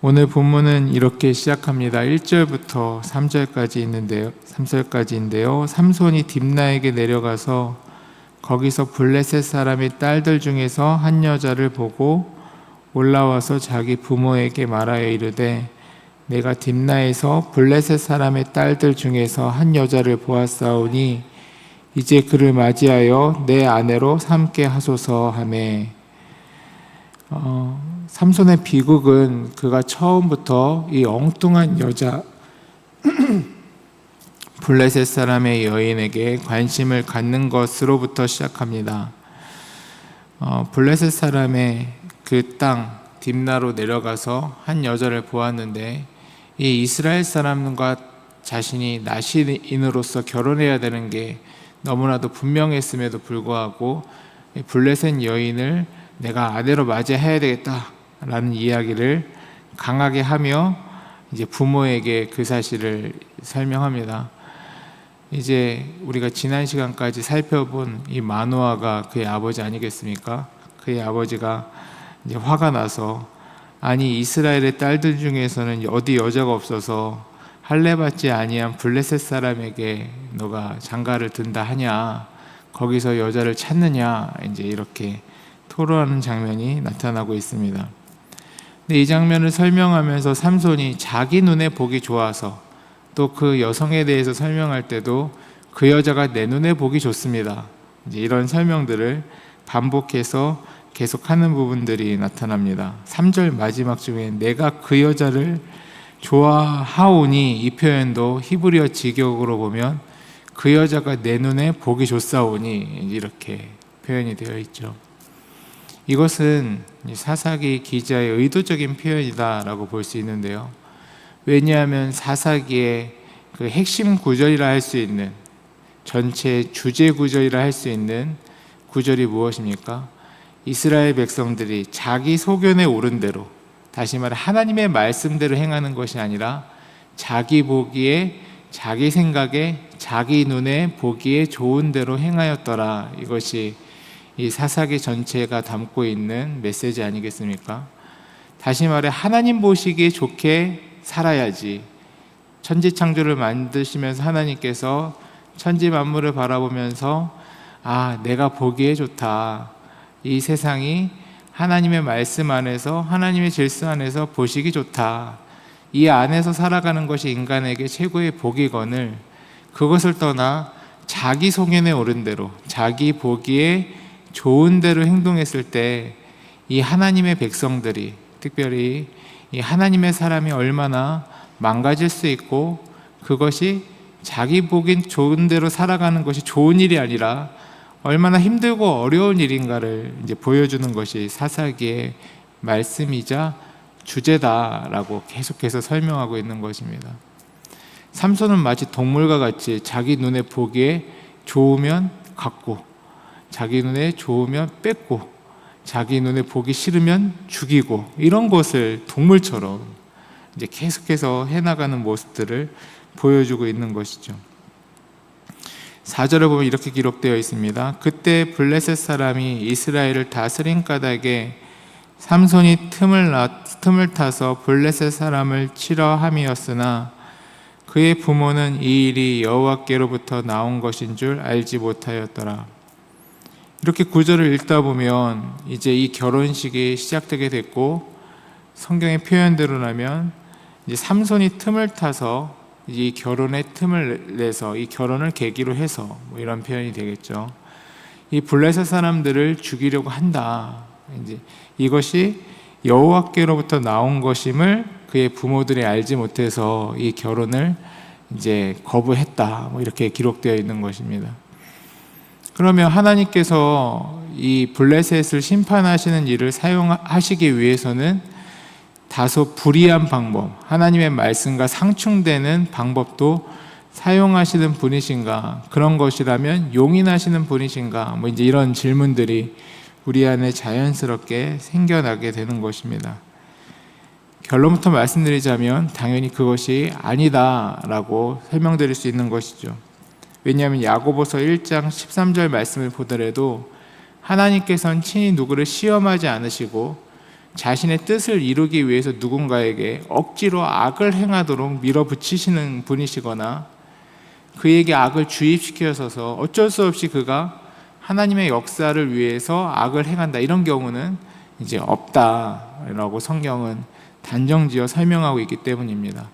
오늘 본문은 이렇게 시작합니다. 1절부터 3절까지인데요. 삼손이 딥나에게 내려가서 거기서 블레셋 사람의 딸들 중에서 한 여자를 보고 올라와서 자기 부모에게 말하여 이르되 내가 딥나에서 블레셋 사람의 딸들 중에서 한 여자를 보았사오니 이제 그를 맞이하여 내 아내로 삼게 하소서 하매. 삼손의 비극은 그가 처음부터 이 엉뚱한 여자 블레셋 사람의 여인에게 관심을 갖는 것으로부터 시작합니다. 블레셋 사람의 그 땅 딥나로 내려가서 한 여자를 보았는데 이 이스라엘 사람과 자신이 나시인으로서 결혼해야 되는 게 너무나도 분명했음에도 불구하고 블레셋 여인을 내가 아내로 맞이해야 되겠다라는 이야기를 강하게 하며 이제 부모에게 그 사실을 설명합니다. 이제 우리가 지난 시간까지 살펴본 이 마노아가 그의 아버지 아니겠습니까? 그의 아버지가 이제 화가 나서 아니 이스라엘의 딸들 중에서는 어디 여자가 없어서 할례받지 아니한 블레셋 사람에게 너가 장가를 든다 하냐, 거기서 여자를 찾느냐, 이제 이렇게 토로하는 장면이 나타나고 있습니다. 근데 이 장면을 설명하면서 삼손이 자기 눈에 보기 좋아서 또 그 여성에 대해서 설명할 때도 그 여자가 내 눈에 보기 좋습니다, 이제 이런 설명들을 반복해서 계속하는 부분들이 나타납니다. 3절 마지막 중에 내가 그 여자를 좋아하오니, 이 표현도 히브리어 직역으로 보면 그 여자가 내 눈에 보기 좋사오니 이렇게 표현이 되어 있죠. 이것은 사사기 기자의 의도적인 표현이다라고 볼 수 있는데요. 왜냐하면 사사기의 그 핵심 구절이라 할 수 있는, 전체 주제 구절이라 할 수 있는 구절이 무엇입니까? 이스라엘 백성들이 자기 소견에 오른 대로, 다시 말해 하나님의 말씀대로 행하는 것이 아니라 자기 보기에, 자기 생각에, 자기 눈에 보기에 좋은 대로 행하였더라. 이것이 이 사사기 전체가 담고 있는 메시지 아니겠습니까? 다시 말해 하나님 보시기에 좋게 살아야지. 천지창조를 만드시면서 하나님께서 천지 만물을 바라보면서 내가 보기에 좋다, 이 세상이 하나님의 말씀 안에서, 하나님의 질서 안에서 보시기 좋다, 이 안에서 살아가는 것이 인간에게 최고의 복이거늘, 그것을 떠나 자기 소견에 오른 대로, 자기 보기에 좋은 대로 행동했을 때 이 하나님의 백성들이, 특별히 이 하나님의 사람이 얼마나 망가질 수 있고, 그것이 자기 보긴 좋은 대로 살아가는 것이 좋은 일이 아니라 얼마나 힘들고 어려운 일인가를 이제 보여주는 것이 사사기의 말씀이자 주제다라고 계속해서 설명하고 있는 것입니다. 삼손은 마치 동물과 같이 자기 눈에 보기에 좋으면 갖고, 자기 눈에 좋으면 뺏고, 자기 눈에 보기 싫으면 죽이고, 이런 것을 동물처럼 이제 계속해서 해나가는 모습들을 보여주고 있는 것이죠. 4절을 보면 이렇게 기록되어 있습니다. 그때 블레셋 사람이 이스라엘을 다스린 까닭에 삼손이 틈을 타서 블레셋 사람을 치려 함이었으나 그의 부모는 이 일이 여호와께로부터 나온 것인 줄 알지 못하였더라. 이렇게 구절을 읽다 보면 이제 이 결혼식이 시작되게 됐고, 성경의 표현대로라면 이제 삼손이 틈을 타서 이 결혼의 틈을 내서 이 결혼을 계기로 해서 이런 표현이 되겠죠. 이 블레셋 사람들을 죽이려고 한다, 이제 이것이 여호와께로부터 나온 것임을 그의 부모들이 알지 못해서 이 결혼을 이제 거부했다, 이렇게 기록되어 있는 것입니다. 그러면 하나님께서 이 블레셋을 심판하시는 일을 사용하시기 위해서는 다소 불이한 방법, 하나님의 말씀과 상충되는 방법도 사용하시는 분이신가? 그런 것이라면 용인하시는 분이신가? 이제 이런 질문들이 우리 안에 자연스럽게 생겨나게 되는 것입니다. 결론부터 말씀드리자면 당연히 그것이 아니다라고 설명드릴 수 있는 것이죠. 왜냐하면 야고보서 1장 13절 말씀을 보더라도 하나님께서는 친히 누구를 시험하지 않으시고 자신의 뜻을 이루기 위해서 누군가에게 억지로 악을 행하도록 밀어붙이시는 분이시거나 그에게 악을 주입시켜서 어쩔 수 없이 그가 하나님의 역사를 위해서 악을 행한다, 이런 경우는 이제 없다라고 성경은 단정지어 설명하고 있기 때문입니다.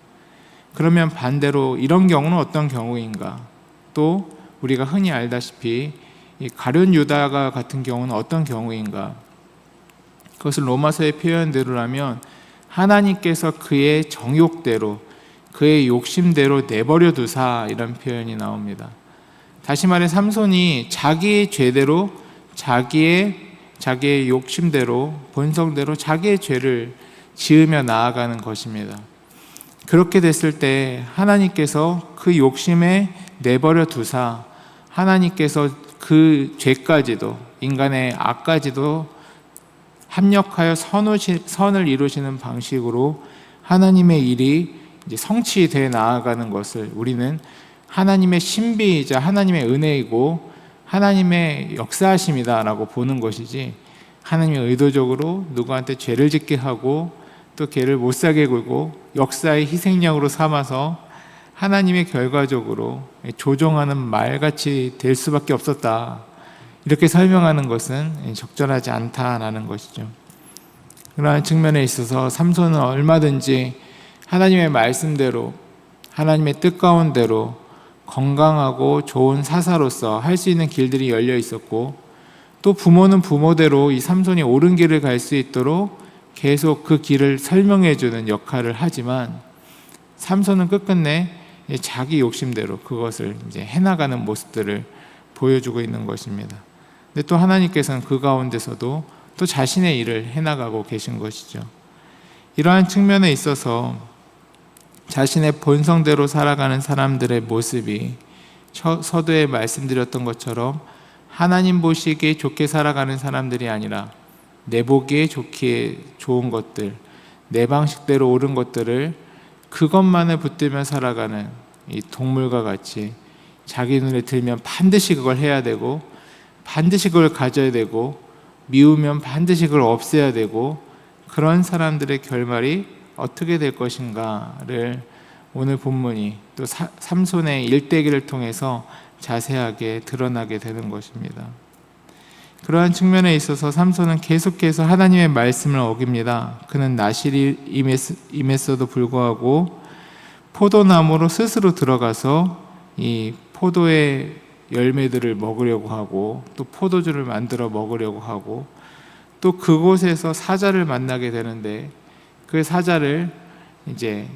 그러면 반대로 이런 경우는 어떤 경우인가? 또 우리가 흔히 알다시피 이 가룟 유다가 같은 경우는 어떤 경우인가? 그것을 로마서의 표현대로라면 하나님께서 그의 정욕대로, 그의 욕심대로 내버려 두사, 이런 표현이 나옵니다. 다시 말해 삼손이 자기의 죄대로, 자기의 욕심대로, 본성대로 자기의 죄를 지으며 나아가는 것입니다. 그렇게 됐을 때 하나님께서 그 욕심에 내버려 두사, 하나님께서 그 죄까지도, 인간의 악까지도 합력하여 선을 이루시는 방식으로 하나님의 일이 이제 성취되어 나아가는 것을 우리는 하나님의 신비이자 하나님의 은혜이고 하나님의 역사하심이다라고 보는 것이지, 하나님이 의도적으로 누구한테 죄를 짓게 하고 또 걔를 못 살게 굴고 역사의 희생양으로 삼아서 하나님의 결과적으로 조종하는 말같이 될 수밖에 없었다, 이렇게 설명하는 것은 적절하지 않다라는 것이죠. 그러한 측면에 있어서 삼손은 얼마든지 하나님의 말씀대로, 하나님의 뜻 가운데로 건강하고 좋은 사사로서 할 수 있는 길들이 열려 있었고, 또 부모는 부모대로 이 삼손이 옳은 길을 갈 수 있도록 계속 그 길을 설명해 주는 역할을 하지만, 삼손은 끝끝내 자기 욕심대로 그것을 이제 해나가는 모습들을 보여주고 있는 것입니다. 근데 또 하나님께서는 그 가운데서도 또 자신의 일을 해나가고 계신 것이죠. 이러한 측면에 있어서 자신의 본성대로 살아가는 사람들의 모습이 서두에 말씀드렸던 것처럼 하나님 보시기에 좋게 살아가는 사람들이 아니라 내 보기에 좋은 것들, 내 방식대로 옳은 것들을 그것만을 붙들며 살아가는 이 동물과 같이 자기 눈에 들면 반드시 그걸 해야 되고, 반드시 그걸 가져야 되고, 미우면 반드시 그걸 없애야 되고, 그런 사람들의 결말이 어떻게 될 것인가를 오늘 본문이 또 삼손의 일대기를 통해서 자세하게 드러나게 되는 것입니다. 그러한 측면에 있어서 삼손은 계속해서 하나님의 말씀을 어깁니다. 그는 나실이 임했어도 불구하고 포도나무로 스스로 들어가서 이 포도의 열매들을 먹으려고 하고, 또 포도주를 만들어 먹으려고 하고, 또 그곳에서 사자를 만나게 되는데 그 사자를 이제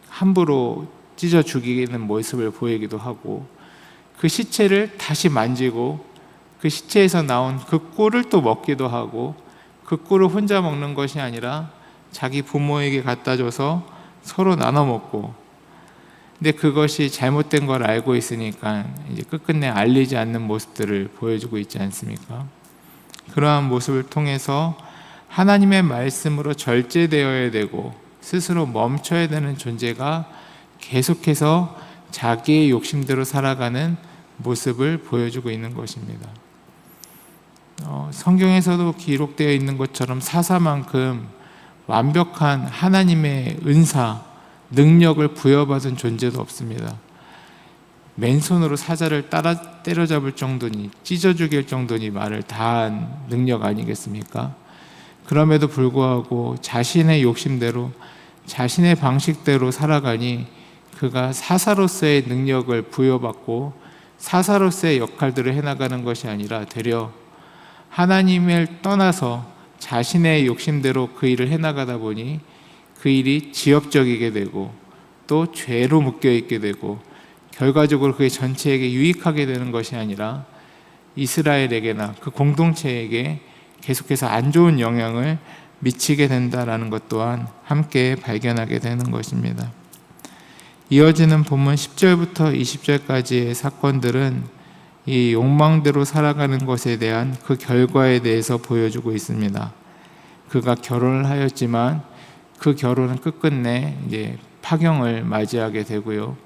함부로 찢어 죽이는 모습을 보이기도 하고, 그 시체를 다시 만지고 그 시체에서 나온 그 꿀을 또 먹기도 하고, 그 꿀을 혼자 먹는 것이 아니라 자기 부모에게 갖다 줘서 서로 나눠 먹고, 근데 그것이 잘못된 걸 알고 있으니까 이제 끝끝내 알리지 않는 모습들을 보여주고 있지 않습니까? 그러한 모습을 통해서 하나님의 말씀으로 절제되어야 되고 스스로 멈춰야 되는 존재가 계속해서 자기의 욕심대로 살아가는 모습을 보여주고 있는 것입니다. 성경에서도 기록되어 있는 것처럼 사사만큼 완벽한 하나님의 은사, 능력을 부여받은 존재도 없습니다. 맨손으로 사자를 때려잡을 정도니, 찢어 죽일 정도니 말을 다한 능력 아니겠습니까? 그럼에도 불구하고 자신의 욕심대로, 자신의 방식대로 살아가니 그가 사사로서의 능력을 부여받고 사사로서의 역할들을 해나가는 것이 아니라 되려 하나님을 떠나서 자신의 욕심대로 그 일을 해나가다 보니 그 일이 지엽적이게 되고 또 죄로 묶여있게 되고, 결과적으로 그의 전체에게 유익하게 되는 것이 아니라 이스라엘에게나 그 공동체에게 계속해서 안 좋은 영향을 미치게 된다는 것 또한 함께 발견하게 되는 것입니다. 이어지는 본문 10절부터 20절까지의 사건들은 이 욕망대로 살아가는 것에 대한 그 결과에 대해서 보여주고 있습니다. 그가 결혼을 하였지만 그 결혼은 끝끝내 이제 파경을 맞이하게 되고요.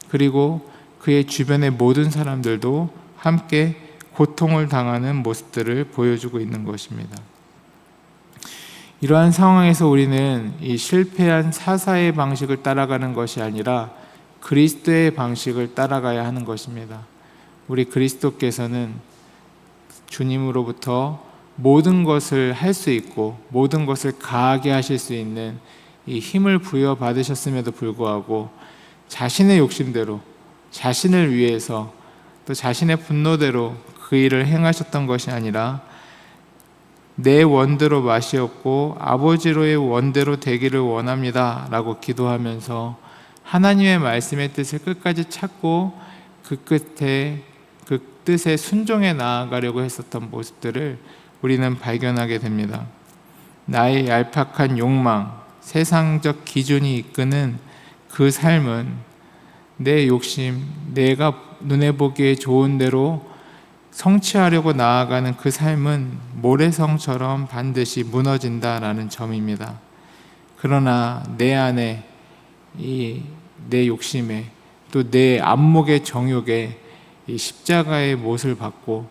그리고 그의 주변의 모든 사람들도 함께 고통을 당하는 모습들을 보여주고 있는 것입니다. 이러한 상황에서 우리는 이 실패한 사사의 방식을 따라가는 것이 아니라 그리스도의 방식을 따라가야 하는 것입니다. 우리 그리스도께서는 주님으로부터 모든 것을 할 수 있고 모든 것을 가하게 하실 수 있는 이 힘을 부여받으셨음에도 불구하고 자신의 욕심대로, 자신을 위해서, 또 자신의 분노대로 그 일을 행하셨던 것이 아니라 내 원대로 마시었고 아버지로의 원대로 되기를 원합니다 라고 기도하면서 하나님의 말씀의 뜻을 끝까지 찾고 그 끝에 그 뜻에 순종해 나아가려고 했었던 모습들을 우리는 발견하게 됩니다. 나의 얄팍한 욕망, 세상적 기준이 이끄는 그 삶은 내 욕심, 내가 눈에 보기에 좋은 대로 성취하려고 나아가는 그 삶은 모래성처럼 반드시 무너진다라는 점입니다. 그러나 내 안에 내 욕심에 또 내 안목의 정욕에 이 십자가의 못을 받고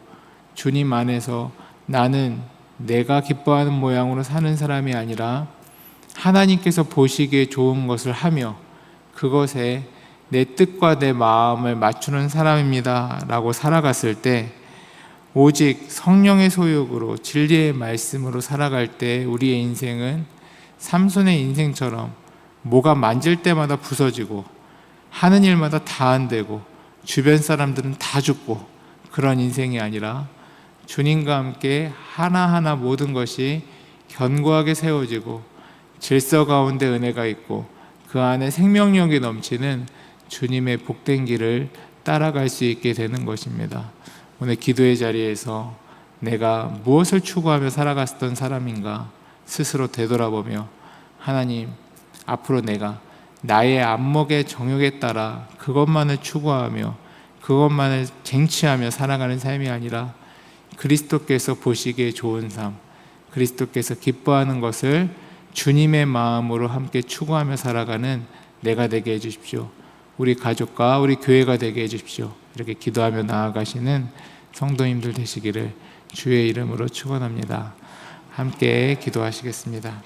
주님 안에서 나는 내가 기뻐하는 모양으로 사는 사람이 아니라 하나님께서 보시기에 좋은 것을 하며 그것에 내 뜻과 내 마음을 맞추는 사람입니다 라고 살아갔을 때 오직 성령의 소욕으로 진리의 말씀으로 살아갈 때 우리의 인생은 삼손의 인생처럼 뭐가 만질 때마다 부서지고 하는 일마다 다 안 되고 주변 사람들은 다 죽고 그런 인생이 아니라 주님과 함께 하나하나 모든 것이 견고하게 세워지고 질서 가운데 은혜가 있고 그 안에 생명력이 넘치는 주님의 복된 길을 따라갈 수 있게 되는 것입니다. 오늘 기도의 자리에서 내가 무엇을 추구하며 살아갔던 사람인가 스스로 되돌아보며 하나님, 앞으로 내가 나의 안목의 정욕에 따라 그것만을 추구하며 그것만을 쟁취하며 살아가는 삶이 아니라 그리스도께서 보시기에 좋은 삶, 그리스도께서 기뻐하는 것을 주님의 마음으로 함께 추구하며 살아가는 내가 되게 해주십시오. 우리 가족과 우리 교회가 되게 해주십시오. 이렇게 기도하며 나아가시는 성도님들 되시기를 주의 이름으로 축원합니다. 함께 기도하시겠습니다.